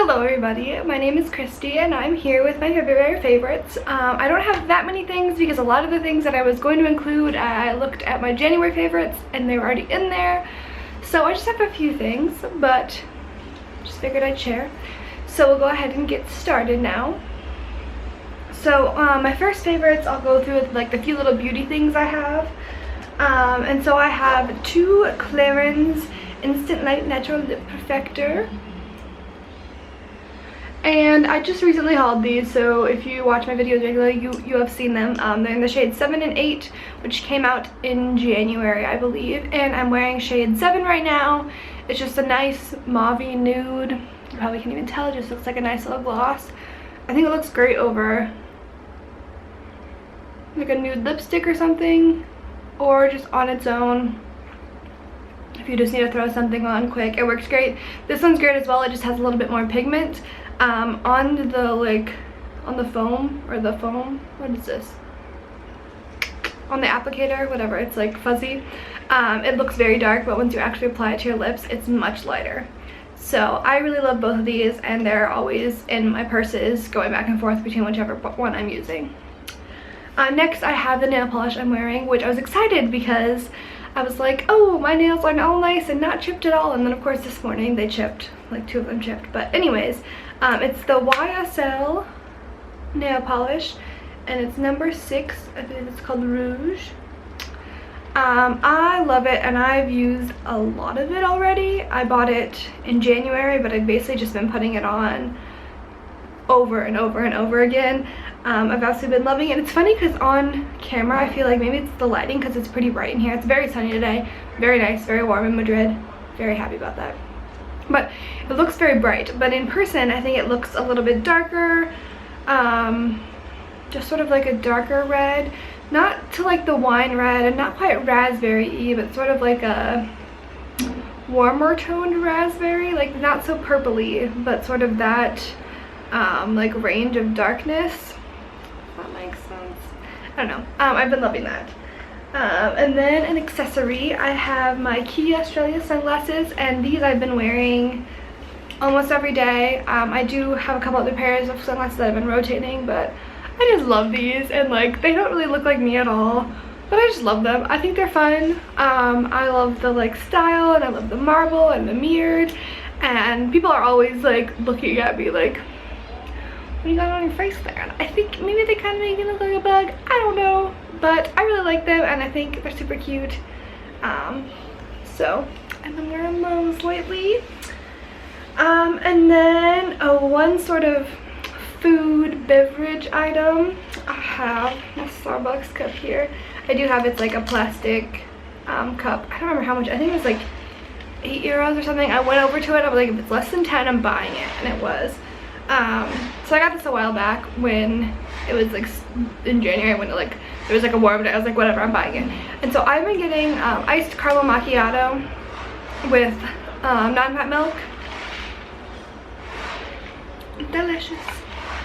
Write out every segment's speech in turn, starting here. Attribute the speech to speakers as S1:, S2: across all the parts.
S1: Hello everybody, my name is Christy and I'm here with my February favorites. I don't have that many things because a lot of the things that I was going to include, I looked at my January favorites and they were already in there. So I just have a few things, but just figured I'd share. So we'll go ahead and get started now. So my first favorites, I'll go through like the few little beauty things I have. And so I have two Clarins Instant Light Natural Lip Perfector. And I just recently hauled these, so if you watch my videos regularly, you have seen them. They're in the shade 7 and 8, which came out in January, I believe. And I'm wearing shade 7 right now. It's just a nice mauve-y nude. You probably can't even tell, it just looks like a nice little gloss. I think it looks great over like a nude lipstick or something, or just on its own. If you just need to throw something on quick, it works great. This one's great as well, it just has a little bit more pigment. On the foam, what is this? On the applicator, whatever, it's like fuzzy. It looks very dark, but once you actually apply it to your lips, it's much lighter. So I really love both of these, and they're always in my purses, going back and forth between whichever one I'm using. Next, I have the nail polish I'm wearing, which I was excited because I was like, oh, my nails are all nice and not chipped at all. And then of course this morning they chipped, like 2 of them chipped. But anyways, it's the YSL nail polish and it's number 6. I believe it's called Rouge. I love it and I've used a lot of it already. I bought it in January, but I've basically just been putting it on over and over and over again. I've absolutely been loving it. It's funny because on camera I feel like maybe it's the lighting because it's pretty bright in here. It's very sunny today, very nice, very warm in Madrid. Very happy about that. But it looks very bright, but in person I think it looks a little bit darker, just sort of like a darker red, not to like the wine red and not quite raspberry-y, but sort of like a warmer toned raspberry, like not so purpley, but sort of that like range of darkness, if that makes sense. I don't know. I've been loving that. And then an accessory, I have my Key Australia sunglasses, and these I've been wearing almost every day. I do have a couple other pairs of sunglasses that I've been rotating, but I just love these, and like they don't really look like me at all, but I just love them. I think they're fun. I love the like style, and I love the marble and the mirrored, and people are always like looking at me like, what do you got on your face there? And I think maybe they kind of make me look like a bug. I don't know, but I really like them and I think they're super cute. So I've been wearing those lately. And then one sort of food beverage item. I have my Starbucks cup here. I do have, it's like a plastic cup. I don't remember how much. I think it was like €8 or something. I went over to it. I was like, if it's less than 10, I'm buying it, and it was. So I got this a while back when it was like in January, when it was like a warm day. I was like, whatever, I'm buying it. And so I've been getting iced caramel macchiato with non-fat milk. Delicious.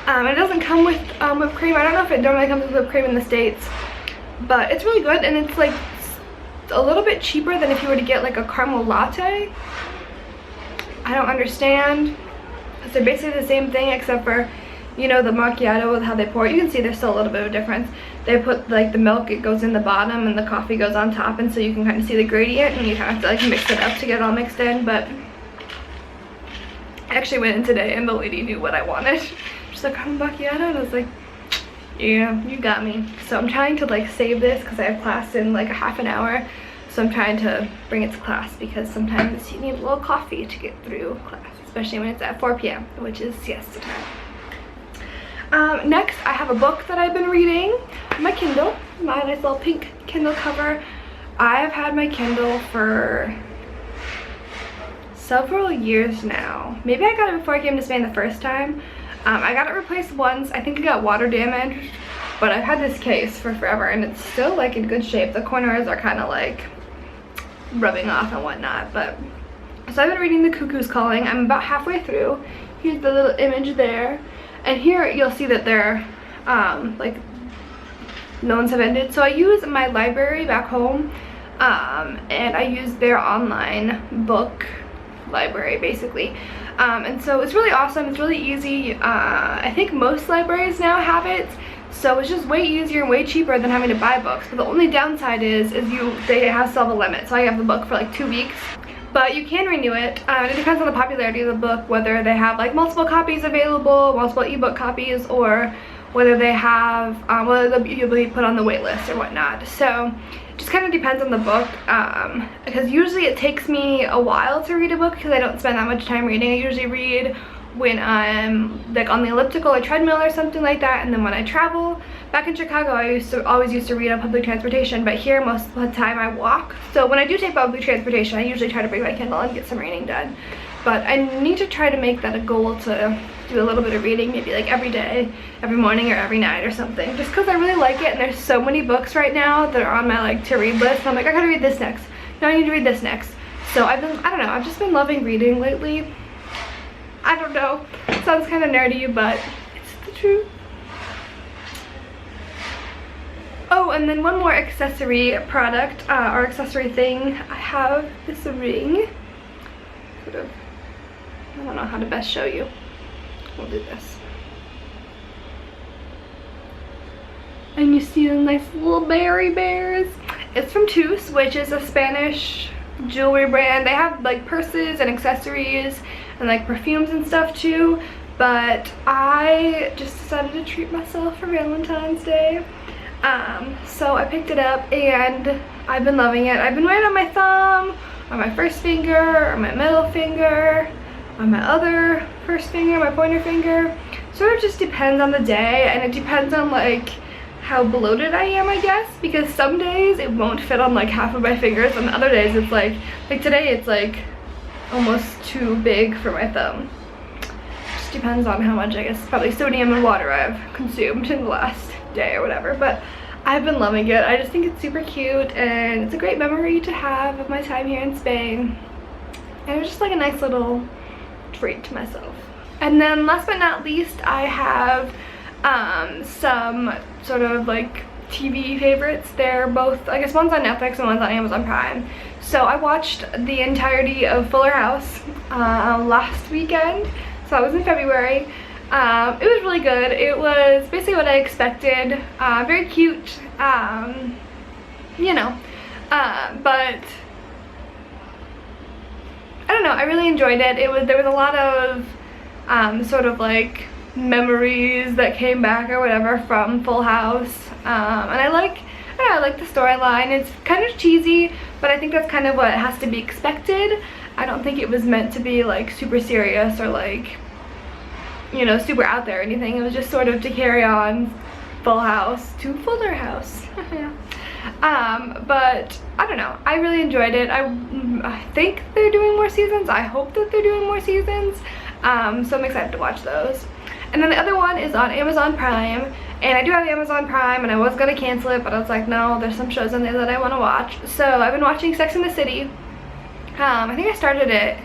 S1: It doesn't come with whipped cream. I don't know if it normally comes with whipped cream in the States, but it's really good, and it's like a little bit cheaper than if you were to get like a caramel latte. I don't understand. They're basically the same thing except for, you know, the macchiato with how they pour it. You can see there's still a little bit of a difference. They put like the milk, it goes in the bottom and the coffee goes on top, and so you can kind of see the gradient, and you kind of have to like mix it up to get it all mixed in. But I actually went in today and the lady knew what I wanted. She's like, caramel macchiato, and I was like, yeah, you got me. So I'm trying to like save this because I have class in like a half an hour. So I'm trying to bring it to class because sometimes you need a little coffee to get through class, especially when it's at 4 p.m, which is siesta time. Next, I have a book that I've been reading, my Kindle, my nice little pink Kindle cover. I have had my Kindle for several years now. Maybe I got it before I came to Spain the first time. I got it replaced once. I think it got water damaged, but I've had this case for forever and it's still like in good shape. The corners are kind of like rubbing off and whatnot, but so I've been reading The Cuckoo's Calling. I'm about halfway through. Here's the little image there, and here you'll see that they're like loans have ended. So I use my library back home, and I use their online book library basically. And so it's really awesome, it's really easy. I think most libraries now have it, so it's just way easier and way cheaper than having to buy books. But the only downside is they have still have a limit, so I have the book for like 2 weeks. But you can renew it. It depends on the popularity of the book, whether they have like multiple copies available, multiple ebook copies, or whether they have, whether you'll be put on the wait list or whatnot. So it just kind of depends on the book, because usually it takes me a while to read a book because I don't spend that much time reading. I usually read when I'm like on the elliptical or treadmill or something like that, and then when I travel. Back in Chicago, I always used to read on public transportation, but here most of the time I walk. So when I do take public transportation, I usually try to bring my Kindle and get some reading done. But I need to try to make that a goal to do a little bit of reading, maybe like every day, every morning or every night or something, just because I really like it. And there's so many books right now that are on my like to read list. I'm like, I gotta read this next. No, I need to read this next. So I don't know, I've just been loving reading lately. I don't know, it sounds kind of nerdy, but it's the truth. Oh, and then one more accessory product, or accessory thing. I have this ring. Sort of, I don't know how to best show you. We'll do this. And you see the nice little berry bears. It's from Tus, which is a Spanish jewelry brand. They have like purses and accessories and like perfumes and stuff too. But I just decided to treat myself for Valentine's Day. So I picked it up and I've been loving it. I've been wearing it on my thumb, on my first finger, on my middle finger, on my other first finger, my pointer finger. Sort of just depends on the day, and it depends on like how bloated I am, I guess, because some days it won't fit on like half of my fingers, and other days it's like today it's like almost too big for my thumb. Just depends on how much, I guess, probably sodium and water I've consumed in the last day or whatever. But I've been loving it. I just think it's super cute, and it's a great memory to have of my time here in Spain, and it's just like a nice little treat to myself. And then last but not least, I have some sort of like TV favorites. They're both, I guess one's on Netflix and one's on Amazon Prime. So I watched the entirety of Fuller House last weekend, so it was in February. It was really good. It was basically what I expected. Very cute, you know, but I don't know, I really enjoyed it. There was a lot of sort of like memories that came back or whatever from Full House, and I like the storyline. It's kind of cheesy, but I think that's kind of what has to be expected. I don't think it was meant to be like super serious or like, you know, super out there or anything. It was just sort of to carry on Full House to Fuller House. But I don't know, I really enjoyed it. I think they're doing more seasons. I hope that they're doing more seasons, so I'm excited to watch those. And then the other one is on Amazon Prime, and I do have Amazon Prime, and I was gonna cancel it, but I was like, no, there's some shows on there that I want to watch. So I've been watching Sex and the City. I think I started it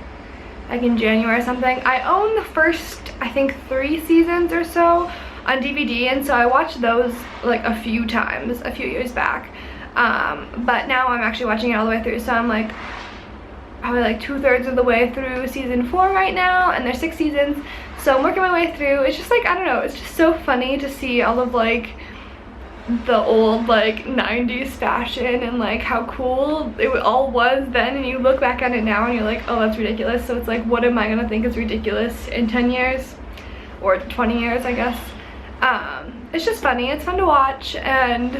S1: like in January or something. I own the first, I think, 3 seasons or so on DVD, and so I watched those like a few times a few years back. But now I'm actually watching it all the way through, so I'm like probably like 2/3 of the way through season 4 right now, and there's 6 seasons, so I'm working my way through. It's just like, I don't know, it's just so funny to see all of like the old like 90s fashion and like how cool it all was then, and you look back at it now and you're like, oh, that's ridiculous. So it's like, what am I gonna think is ridiculous in 10 years or 20 years, I guess. It's just funny, it's fun to watch, and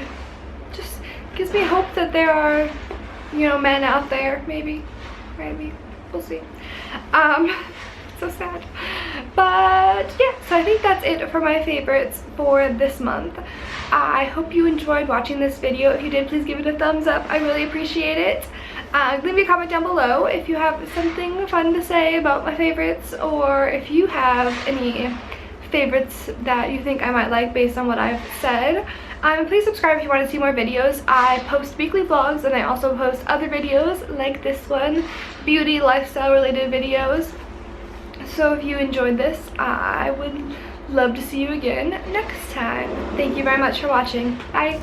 S1: just gives me hope that there are, you know, men out there, maybe, we'll see. So sad. But yeah, so I think that's it for my favorites for this month. I hope you enjoyed watching this video. If you did, please give it a thumbs up. I really appreciate it. Leave me a comment down below if you have something fun to say about my favorites, or if you have any favorites that you think I might like based on what I've said. Please subscribe if you want to see more videos. I post weekly vlogs, and I also post other videos like this one, beauty, lifestyle related videos. So if you enjoyed this, I would love to see you again next time. Thank you very much for watching. Bye.